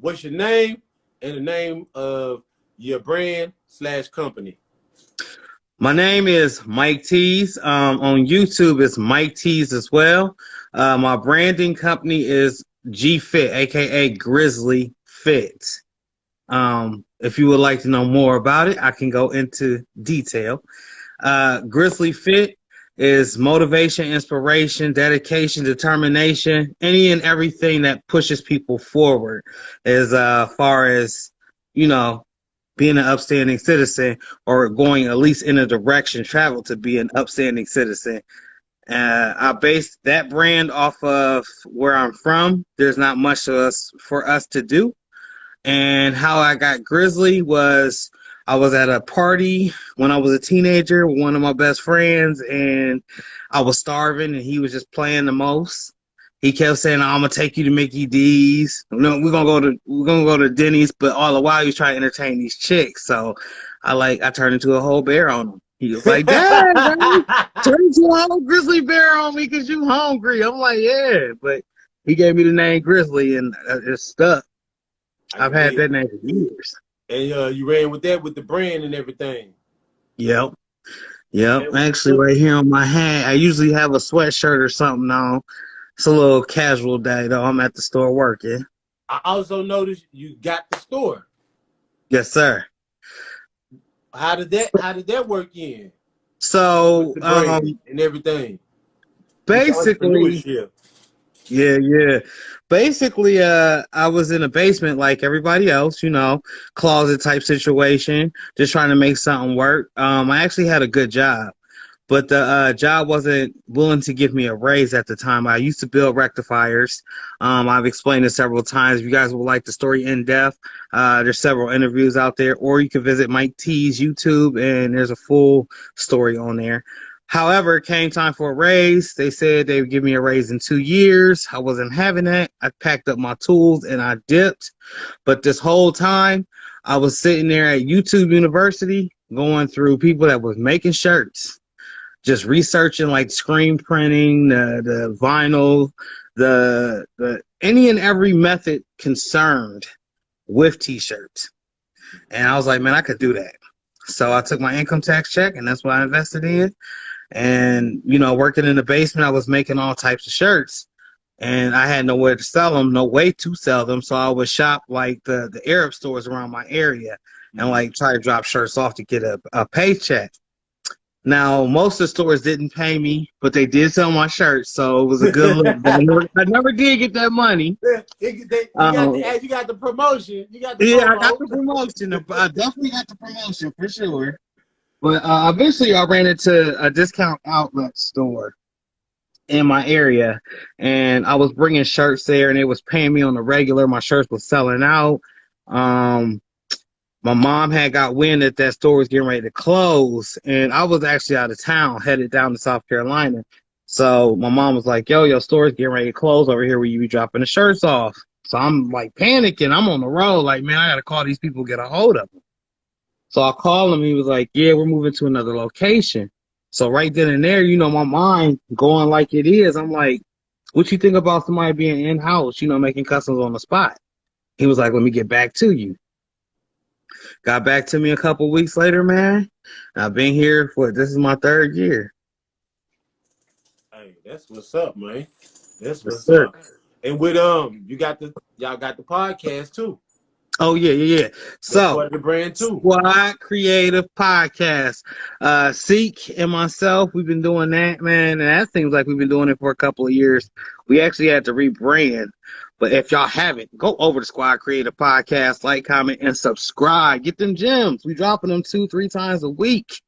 What's your name and the name of your brand / company? My name is Mike Tees. On YouTube, it's Mike Tees as well. My branding company is G Fit, aka Grizzly Fit. If you would like to know more about it, I can go into detail. Grizzly Fit is motivation, inspiration, dedication, determination, any and everything that pushes people forward as far as, you know, being an upstanding citizen or going at least in a direction travel to be an upstanding citizen. I based that brand off of where I'm from. There's not much for us to do. And how I got Grizzly was I was at a party when I was a teenager with one of my best friends, and I was starving, and he was just playing the most. He kept saying, "I'm gonna take you to Mickey D's. No, we're gonna go to Denny's," but all the while he was trying to entertain these chicks. So I turned into a whole bear on him. He was like, "Dad, man, turn into a whole grizzly bear on me because you hungry." I'm like, "Yeah," but he gave me the name Grizzly, and it stuck. I've had that name for years. And you ran with that with the brand and everything. Yep. Actually, right here on my hand, I usually have a sweatshirt or something on. It's a little casual day, though. I'm at the store working. I also noticed you got the store. Yes, sir. How did that work in? So, and everything. Basically, yeah. Basically, I was in a basement like everybody else, closet type situation, just trying to make something work. I actually had a good job, but the job wasn't willing to give me a raise at the time. I used to build rectifiers. I've explained it several times. If you guys would like the story in depth, there's several interviews out there, or you can visit Mike T's YouTube, and there's a full story on there. However, it came time for a raise. They said they would give me a raise in 2 years. I wasn't having that. I packed up my tools and I dipped. But this whole time, I was sitting there at YouTube University going through people that was making shirts, just researching like screen printing, the vinyl, the any and every method concerned with T-shirts. And I was like, man, I could do that. So I took my income tax check, and that's what I invested in. And, working in the basement, I was making all types of shirts, and I had nowhere to sell them, no way to sell them. So I would shop like the Arab stores around my area and like try to drop shirts off to get a paycheck. Now, most of the stores didn't pay me, but they did sell my shirts, so it was a good look. I never did get that money. You got the promotion. I got the promotion. I definitely got the promotion for sure. But eventually I ran into a discount outlet store in my area, and I was bringing shirts there, and it was paying me on the regular. My shirts was selling out. My mom had got wind that store was getting ready to close, and I was actually out of town, headed down to South Carolina. So my mom was like, yo, your store's getting ready to close over here where you be dropping the shirts off. So I'm like panicking. I'm on the road like, man, I got to call these people, get a hold of them. So I called him. He was like, yeah, we're moving to another location. So right then and there, my mind going like it is. I'm like, what you think about somebody being in-house, making customs on the spot? He was like, let me get back to you. Got back to me a couple weeks later, man. I've been here this is my 3rd year. Hey, that's what's up, man. That's what's up. And with y'all got the podcast too. Oh yeah. So the brand too. Squad Creative Podcast. Seek and myself, we've been doing that, man, and that seems like we've been doing it for a couple of years. We actually had to rebrand. But if y'all haven't, go over to Squad Creative Podcast, like, comment, and subscribe. Get them gems. We dropping them 2-3 times a week.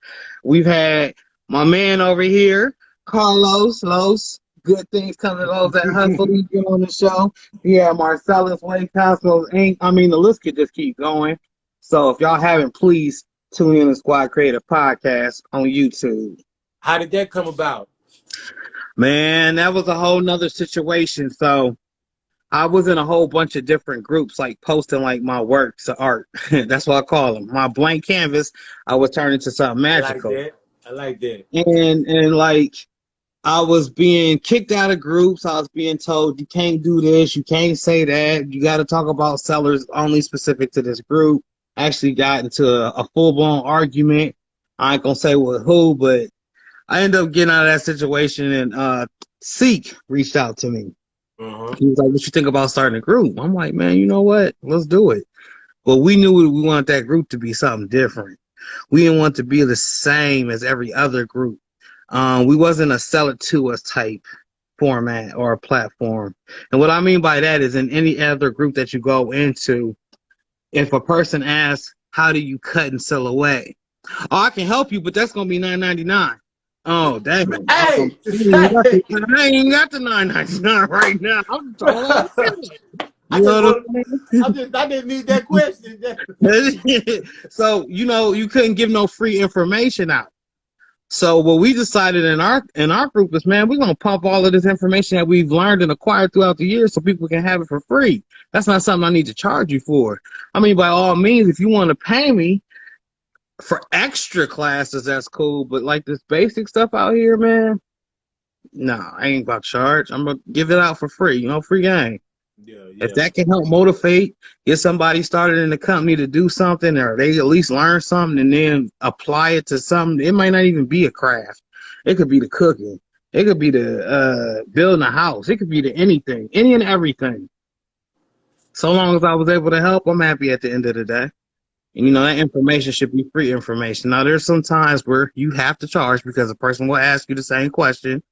We've had my man over here, Carlos Los. Good things coming to those that hustle. He's been on the show. Yeah, Marcellus, Wayne Cosmos, Inc. I mean, the list could just keep going. So if y'all haven't, please tune in to Squad Creative Podcast on YouTube. How did that come about? Man, that was a whole nother situation. So I was in a whole bunch of different groups, like posting like my works of art. That's what I call them. My blank canvas, I was turning into something magical. I like that. And like, I was being kicked out of groups. I was being told you can't do this, you can't say that, you got to talk about sellers only specific to this group. Actually got into a full blown argument. I ain't gonna say with who, but I ended up getting out of that situation, and Seek reached out to me. He was like, "What you think about starting a group?" I'm like, "Man, you know what? Let's do it." But we knew we wanted that group to be something different. We didn't want to be the same as every other group. We wasn't a sell it to us type format or a platform. And what I mean by that is in any other group that you go into, if a person asks, how do you cut and sell away? Oh, I can help you, but that's going to be $9.99. Oh, dang. Hey, I ain't even got the $9.99 right now. I'm talking I didn't need that question. So, you couldn't give no free information out. So what we decided in our group is, man, we're gonna pump all of this information that we've learned and acquired throughout the years so people can have it for free. That's not something I need to charge you for. I mean, by all means, if you want to pay me for extra classes, that's cool. But like this basic stuff out here, man, nah, I ain't about to charge. I'm gonna give it out for free, free game. Yeah. If that can help motivate, get somebody started in the company to do something, or they at least learn something and then apply it to something. It might not even be a craft. It could be the cooking. It could be the building a house. It could be the anything, any and everything. So long as I was able to help, I'm happy at the end of the day. And that information should be free information. Now, there's some times where you have to charge because a person will ask you the same question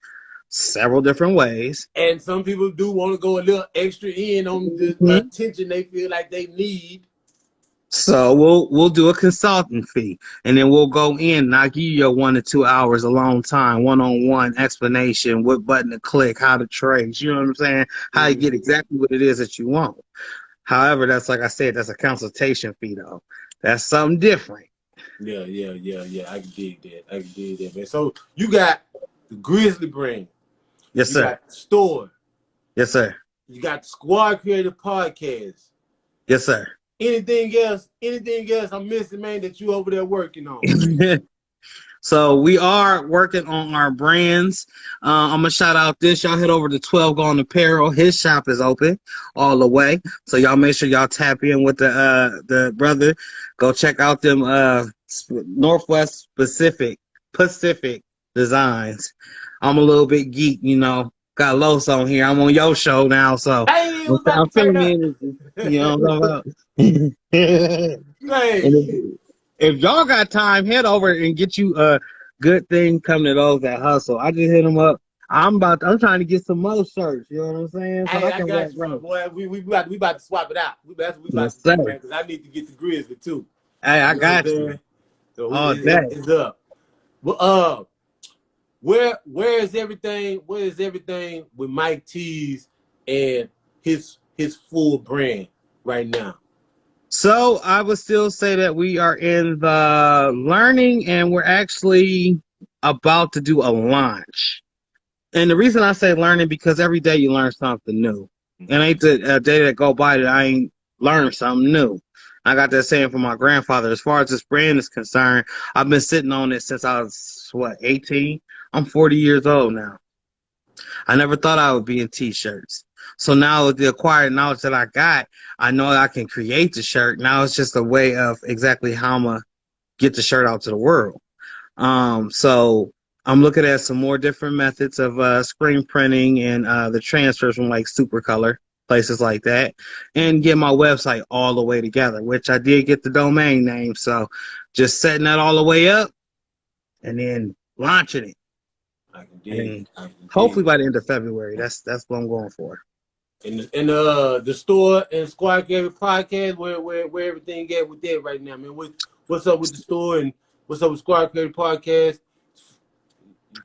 several different ways. And some people do want to go a little extra in on the attention they feel like they need. So we'll do a consulting fee, and then we'll go in and I'll give you your 1 to 2 hours alone time, one-on-one explanation, what button to click, how to trade. You know what I'm saying? How you get exactly what it is that you want. However, that's like I said, that's a consultation fee though. That's something different. Yeah. I can dig that, man. So you got the Grizzly brand. Yes, sir. You got the store. Yes, sir. You got the Squad Creative Podcast. Yes, sir. Anything else I'm missing, man, that you over there working on? So we are working on our brands. I'm gonna shout out this. Y'all head over to 12 Gone Apparel. His shop is open all the way. So y'all make sure y'all tap in with the brother. Go check out them Northwest Pacific Designs. I'm a little bit geek, Got Los on here. I'm on your show now, so hey, I'm feeling in. You know what I'm talking about? Hey. If y'all got time, head over and get you a good thing coming to those that hustle. I just hit them up. I'm trying to get some more shirts. You know what I'm saying? So hey, I got you, boy. We about to swap it out. We about to because I need to get the Grizzly too. Hey, I got you. So it's up. Well, where is everything? Where is everything with Mike T's and his full brand right now? So I would still say that we are in the learning, and we're actually about to do a launch. And the reason I say learning, because every day you learn something new. And ain't the day that go by that I ain't learned something new. I got that saying from my grandfather. As far as this brand is concerned, I've been sitting on it since I was, 18? I'm 40 years old now. I never thought I would be in T-shirts. So now with the acquired knowledge that I got, I know I can create the shirt. Now it's just a way of exactly how I'm going to get the shirt out to the world. So I'm looking at some more different methods of screen printing and the transfers from like Supercolor, places like that, and get my website all the way together, which I did get the domain name. So just setting that all the way up and then launching it. Hopefully by the end of February. That's what I'm going for. And the store and Squad Creative Podcast, where everything at with that right now, man. What's up with the store and what's up with Squad Creative Podcast?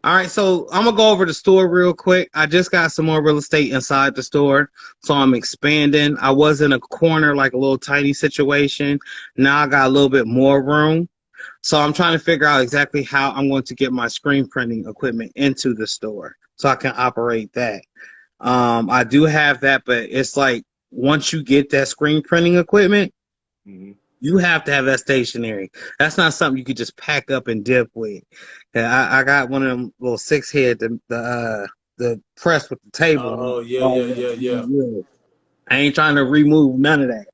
All right, so I'm gonna go over the store real quick. I just got some more real estate inside the store, so I'm expanding. I was in a corner, like a little tiny situation. Now I got a little bit more room. So I'm trying to figure out exactly how I'm going to get my screen printing equipment into the store so I can operate that. I do have that, but it's like once you get that screen printing equipment, You have to have that stationary. That's not something you could just pack up and dip with. And I got one of them little 6 head, the press with the table. Oh yeah. I ain't trying to remove none of that.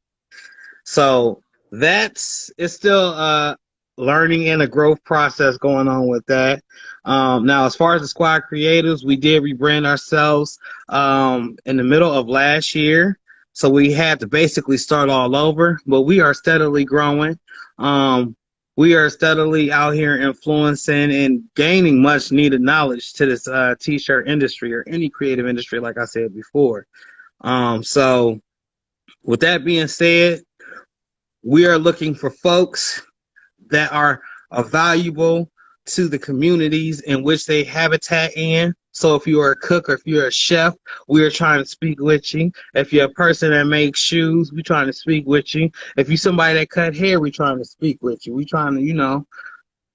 So it's still learning and a growth process going on with that. Now, as far as the squad creatives, we did rebrand ourselves in the middle of last year. So we had to basically start all over, but we are steadily growing. We are steadily out here influencing and gaining much needed knowledge to this t-shirt industry or any creative industry, like I said before. So with that being said, we are looking for folks that are valuable to the communities in which they habitat in. So if you are a cook or if you're a chef, we are trying to speak with you. If you're a person that makes shoes, we're trying to speak with you. If you're somebody that cut hair, we're trying to speak with you. We're trying to,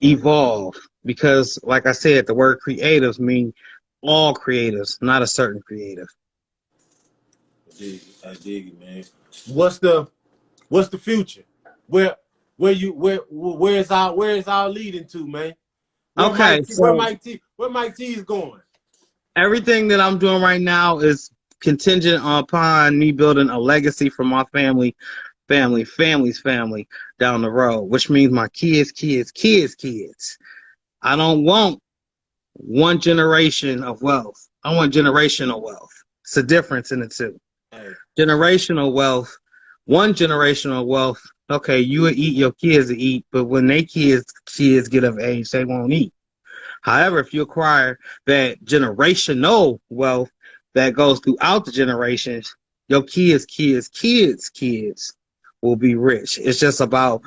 evolve. Because, like I said, the word creatives mean all creatives, not a certain creative. I dig it, man. What's the future? Where is our leading to, man? Where Mike T is going? Everything that I'm doing right now is contingent upon me building a legacy for my family's family down the road, which means my kids. I don't want one generation of wealth. I want generational wealth. It's a difference in the two. Hey. Generational wealth, one generational wealth, okay, you will eat, your kids will eat, but when they kids get of age, they won't eat. However, if you acquire that generational wealth that goes throughout the generations, your kids will be rich. It's just about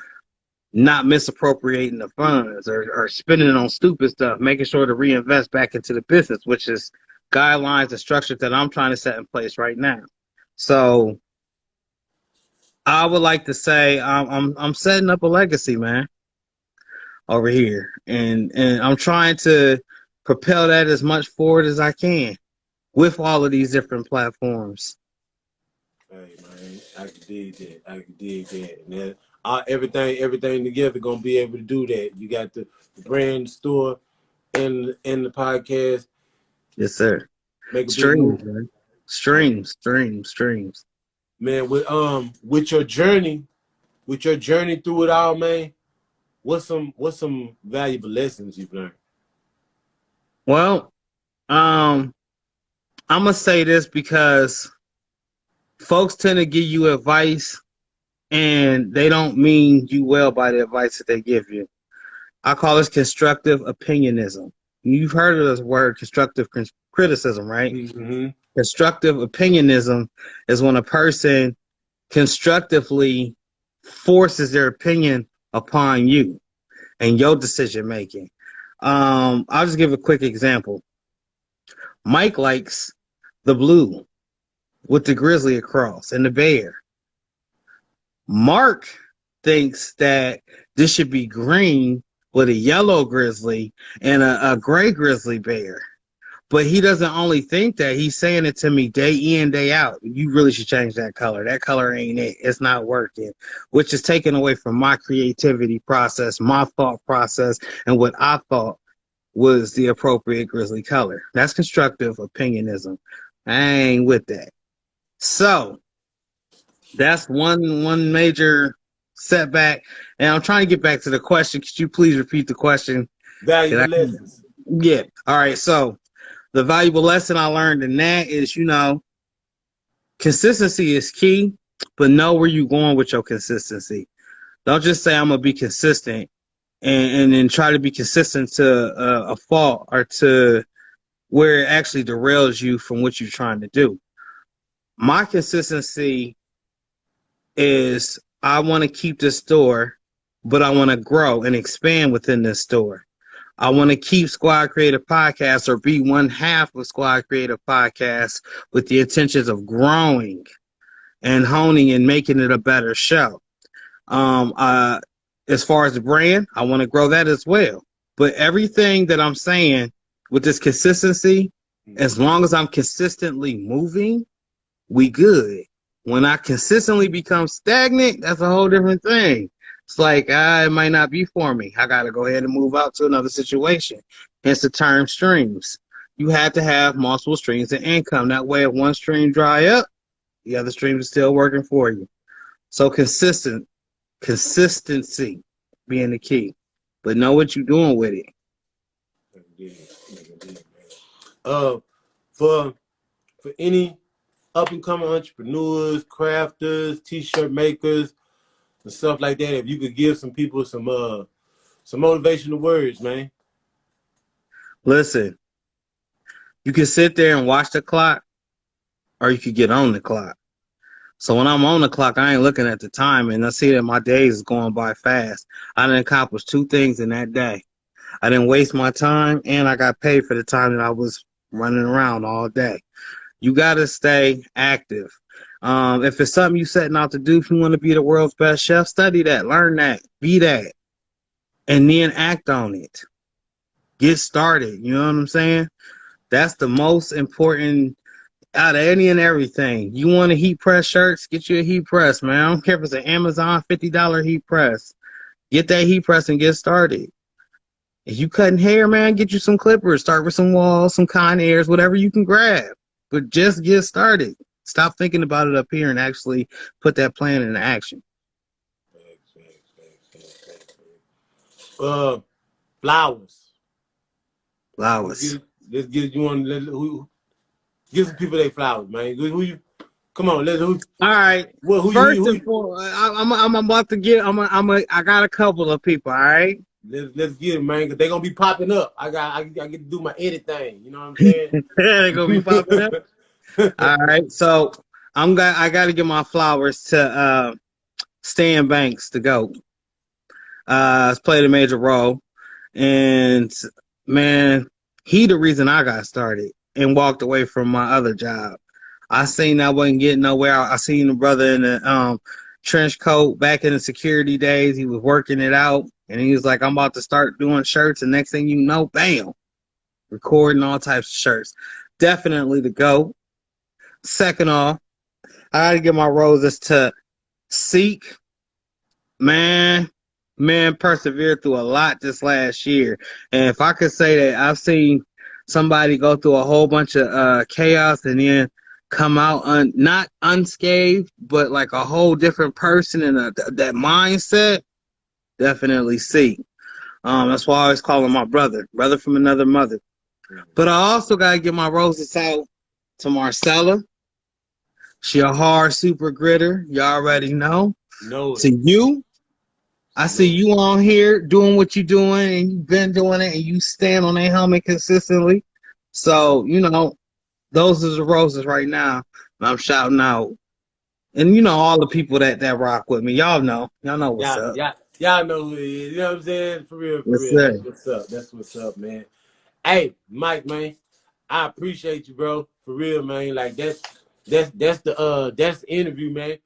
not misappropriating the funds or spending it on stupid stuff, making sure to reinvest back into the business, which is guidelines and structure that I'm trying to set in place right now. So I would like to say I'm setting up a legacy, man, over here, and I'm trying to propel that as much forward as I can with all of these different platforms. Hey, man, I can dig that. And then everything together gonna be able to do that. You got the brand, the store, and the podcast. Yes, sir. Make a Streams, big move. man. Streams. Man, with your journey through it all, man, what's some valuable lessons you've learned? Well, I'm gonna say this because folks tend to give you advice and they don't mean you well by the advice that they give you. I call this constructive opinionism. You've heard of this word, constructive criticism, right? Mm-hmm. Constructive opinionism is when a person constructively forces their opinion upon you and your decision making. I'll just give a quick example. Mike likes the blue with the grizzly across and the bear. Mark thinks that this should be green with a yellow grizzly and a gray grizzly bear. But he doesn't only think that, he's saying it to me day in, day out. You really should change that color. That color ain't it. It's not working, which is taken away from my creativity process, my thought process, and what I thought was the appropriate grizzly color. That's constructive opinionism. I ain't with that. So that's one major setback. And I'm trying to get back to the question. Could you please repeat the question? Valuable lessons. Yeah. All right. So the valuable lesson I learned in that is, consistency is key, but know where you're going with your consistency. Don't just say I'm going to be consistent and then try to be consistent to a fault or to where it actually derails you from what you're trying to do. My consistency is I want to keep this store, but I want to grow and expand within this store. I want to keep Squad Creative Podcast or be one half of Squad Creative Podcast with the intentions of growing and honing and making it a better show. As far as the brand, I want to grow that as well. But everything that I'm saying with this consistency, as long as I'm consistently moving, we good. When I consistently become stagnant, that's a whole different thing. It's like, it might not be for me. I got to go ahead and move out to another situation. Hence the term streams. You have to have multiple streams of income. That way, if one stream dry up, the other stream is still working for you. So consistency being the key. But know what you're doing with it. For any up and coming entrepreneurs, crafters, t-shirt makers, and stuff like that, if you could give some people some motivational words, man. Listen, you can sit there and watch the clock, or you could get on the clock. So when I'm on the clock, I ain't looking at the time, and I see that my days is going by fast. I done accomplished 2 things in that day. I didn't waste my time, and I got paid for the time that I was running around all day. You got to stay active. If it's something you setting out to do, if you want to be the world's best chef, study that, learn that, be that, and then act on it. Get started. You know what I'm saying? That's the most important out of any and everything. You want to heat press shirts? Get you a heat press, man. I don't care if it's an Amazon $50 heat press. Get that heat press and get started. If you cutting hair, man, get you some clippers. Start with some walls, some Conairs, whatever you can grab. But just get started. Stop thinking about it up here and actually put that plan into action. Flowers. Flowers. Let's get you on. Give some people their flowers, man. Who you? Come on, All right. Well, First and foremost, I'm about to get. I got a couple of people. All right. Let's get it, man, because they're gonna be popping up. I get to do my edit thing. You know what I'm saying? They're gonna be popping up. All right. So I got to give my flowers to Stan Banks, the GOAT. It's played a major role, and man, he the reason I got started and walked away from my other job. I seen I wasn't getting nowhere. I seen the brother in the trench coat back in the security days. He was working it out, and he was like, I'm about to start doing shirts, and next thing you know, bam, recording all types of shirts. Definitely the GOAT. Second off, I gotta give my roses to Seek. Man, persevered through a lot this last year. And if I could say that I've seen somebody go through a whole bunch of chaos and then come out not unscathed, but like a whole different person and that mindset, definitely Seek. That's why I always call him my brother from another mother. But I also gotta give my roses out to Marcella. She a hard super gritter. You already know. No. To you, I see you on here doing what you're doing, and you've been doing it, and you stand on that helmet consistently. So, you know, those are the roses right now. And I'm shouting out. And, you know, all the people that rock with me. Y'all know. Y'all know what's up. Y'all know who it is. You know what I'm saying? For real, Yes, real. sir. That's what's up. That's what's up, man. Hey, Mike, man, I appreciate you, bro. For real, man. Like that's the interview, man.